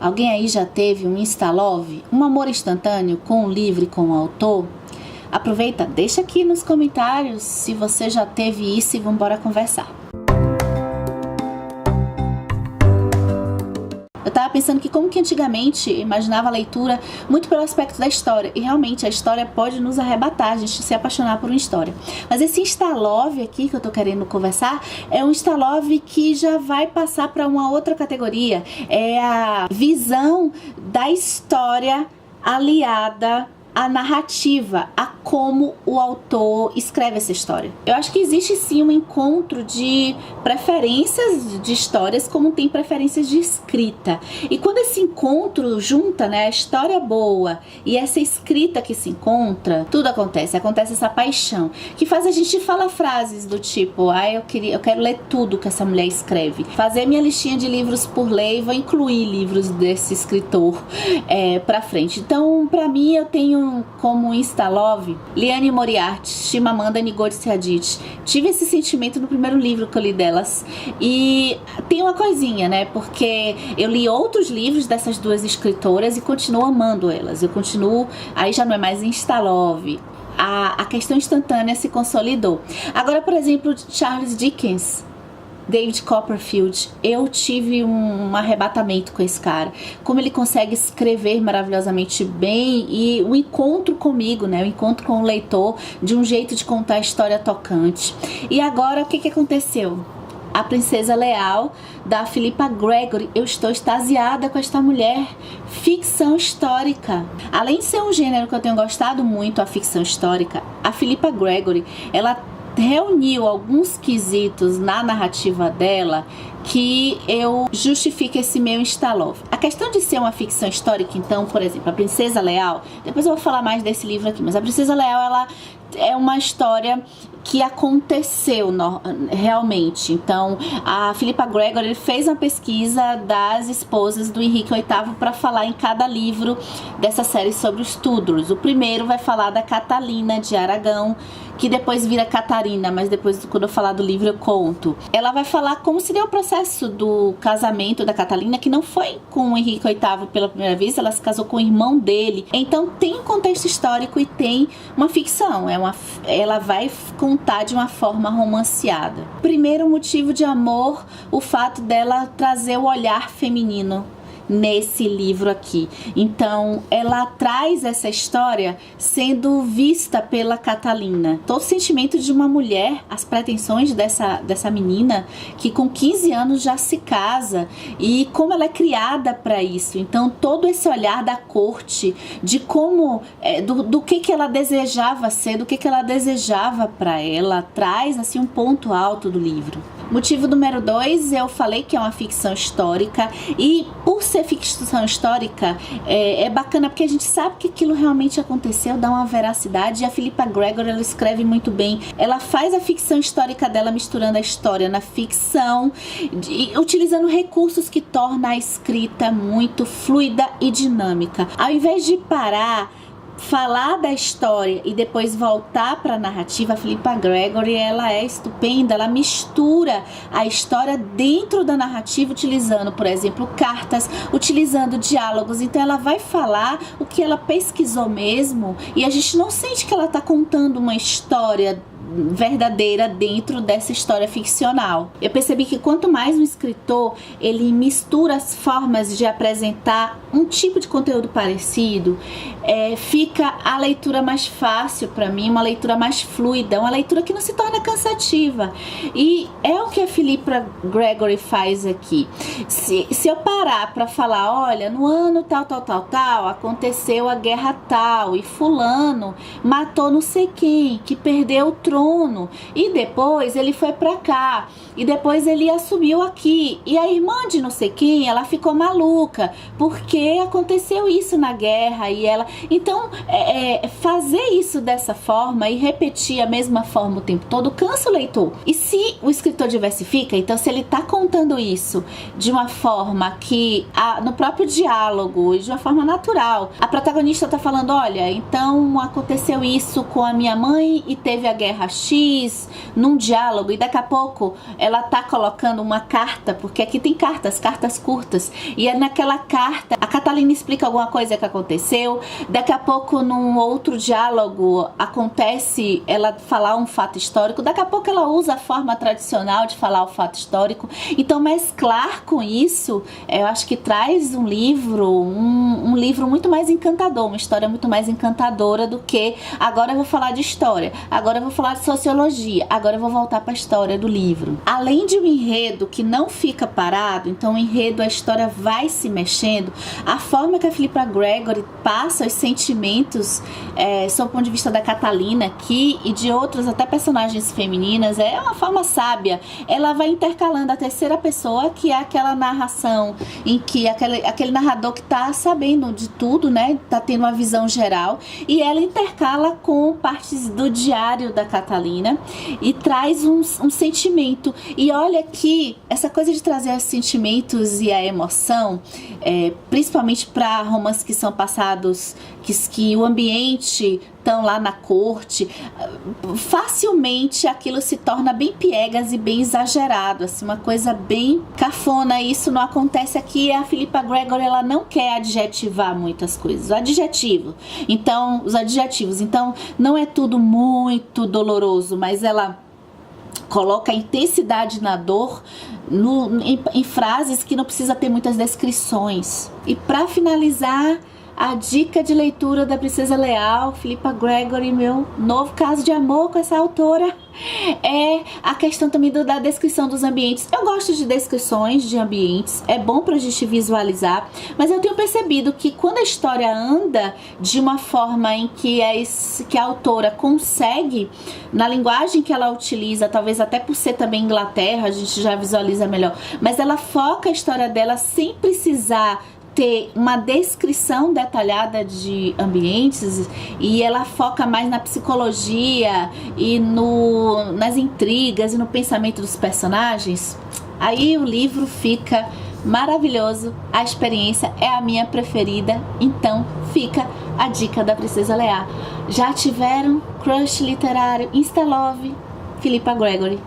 Alguém aí já teve um Instalove, um amor instantâneo com o livro e com o autor? Aproveita, deixa aqui nos comentários se você já teve isso e vamos embora conversar. Eu tava pensando que como que antigamente imaginava a leitura muito pelo aspecto da história, e realmente a história pode nos arrebatar, a gente se apaixonar por uma história. Mas esse Instalove aqui que eu tô querendo conversar é um Instalove que já vai passar para uma outra categoria, é a visão da história aliada à narrativa, a como o autor escreve essa história. Eu acho que existe sim um encontro de preferências de histórias como tem preferências de escrita. E quando esse encontro junta, né, a história boa e essa escrita que se encontra, tudo acontece essa paixão, que faz a gente falar frases do tipo, eu quero ler tudo que essa mulher escreve, fazer minha listinha de livros por ler e vou incluir livros desse escritor pra frente. Então, pra mim, eu tenho como Instalove Liane Moriarty, Chimamanda Ngozi Adichie. Tive esse sentimento no primeiro livro que eu li delas, e tem uma coisinha, né, porque eu li outros livros dessas duas escritoras e continuo amando elas, aí já não é mais Instalove, a questão instantânea se consolidou. Agora, por exemplo, Charles Dickens, David Copperfield, eu tive um arrebatamento com esse cara, como ele consegue escrever maravilhosamente bem, e o encontro comigo, né, o encontro com o leitor, de um jeito de contar a história tocante. E agora, o que aconteceu? A Princesa Leal, da Philippa Gregory. Eu estou extasiada com esta mulher. Ficção histórica. Além de ser um gênero que eu tenho gostado muito, a ficção histórica, a Philippa Gregory, ela reuniu alguns quesitos na narrativa dela que eu justifico esse meu Instalove. A questão de ser uma ficção histórica, então, por exemplo, a Princesa Leal, depois eu vou falar mais desse livro aqui, mas a Princesa Leal, ela é uma história que aconteceu realmente. Então, a Philippa Gregory fez uma pesquisa das esposas do Henrique VIII para falar em cada livro dessa série sobre os Tudors. O primeiro vai falar da Catalina de Aragão, que depois vira Catarina, mas depois, quando eu falar do livro, eu conto. Ela vai falar como se deu o processo do casamento da Catalina, que não foi com o Henrique VIII pela primeira vez, ela se casou com o irmão dele. Então tem um contexto histórico e tem uma ficção, ela vai contar de uma forma romanceada. Primeiro motivo de amor, o fato dela trazer o olhar feminino nesse livro aqui. Então, ela traz essa história sendo vista pela Catalina. Todo o sentimento de uma mulher, as pretensões dessa menina, que com 15 anos já se casa, e como ela é criada para isso. Então, todo esse olhar da corte, de como, do que ela desejava ser, do que ela desejava para ela, traz assim um ponto alto do livro. Motivo número 2, eu falei que é uma ficção histórica, e por ser ficção histórica, é bacana porque a gente sabe que aquilo realmente aconteceu, dá uma veracidade, e a Philippa Gregory, ela escreve muito bem, ela faz a ficção histórica dela misturando a história na ficção, utilizando recursos que tornam a escrita muito fluida e dinâmica. Ao invés de parar, falar da história e depois voltar para a narrativa, a Philippa Gregory, ela é estupenda, ela mistura a história dentro da narrativa, utilizando, por exemplo, cartas, utilizando diálogos. Então ela vai falar o que ela pesquisou mesmo, e a gente não sente que ela está contando uma história verdadeira dentro dessa história ficcional. Eu percebi que quanto mais um escritor ele mistura as formas de apresentar um tipo de conteúdo parecido, fica a leitura mais fácil para mim, uma leitura mais fluida, uma leitura que não se torna cansativa. E é o que a Philippa Gregory faz aqui. Se eu parar para falar, olha, no ano tal, aconteceu a guerra tal, e fulano matou não sei quem, que perdeu o trono, e depois ele foi pra cá, e depois ele assumiu aqui, e a irmã de não sei quem, ela ficou maluca, porque aconteceu isso na guerra, e ela... Então, fazer isso dessa forma e repetir a mesma forma o tempo todo cansa o leitor. E se o escritor diversifica, então se ele tá contando isso de uma forma que, no próprio diálogo, de uma forma natural, a protagonista tá falando, olha, então aconteceu isso com a minha mãe e teve a guerra X num diálogo, e daqui a pouco ela tá colocando uma carta, porque aqui tem cartas curtas, e é naquela carta a Catalina explica alguma coisa que aconteceu. Daqui a pouco num outro diálogo acontece ela falar um fato histórico, daqui a pouco ela usa a forma tradicional de falar o fato histórico. Então mesclar com isso, eu acho que traz um livro muito mais encantador, uma história muito mais encantadora do que agora eu vou falar de história, agora eu vou falar de sociologia, agora eu vou voltar para a história do livro. Além de um enredo que não fica parado, então o enredo, a história vai se mexendo, a forma que a Philippa Gregory passa os sentimentos sob o ponto de vista da Catalina aqui e de outras até personagens femininas, é uma forma sábia. Ela vai intercalando a terceira pessoa, que é aquela narração em que aquele narrador que está sabendo de tudo, né, tá tendo uma visão geral, e ela intercala com partes do diário da Catalina e traz um sentimento. E olha que essa coisa de trazer os sentimentos e a emoção, principalmente para romances que são passados, que o ambiente estão lá na corte, facilmente aquilo se torna bem piegas e bem exagerado, assim, uma coisa bem cafona. Isso não acontece aqui. A Philippa Gregory, ela não quer adjetivar muitas coisas, os adjetivos, então não é tudo muito doloroso, mas ela coloca a intensidade na dor em frases que não precisa ter muitas descrições. E para finalizar, a dica de leitura da Princesa Leal, Philippa Gregory, meu novo caso de amor com essa autora, é a questão também da descrição dos ambientes. Eu gosto de descrições de ambientes, é bom pra gente visualizar, mas eu tenho percebido que quando a história anda de uma forma em que a autora consegue, na linguagem que ela utiliza, talvez até por ser também Inglaterra, a gente já visualiza melhor, mas ela foca a história dela sem precisar ter uma descrição detalhada de ambientes, e ela foca mais na psicologia e nas intrigas e no pensamento dos personagens. Aí o livro fica maravilhoso, a experiência é a minha preferida, então fica a dica da Princesa Leal. Já tiveram crush literário, Insta Love, Philippa Gregory.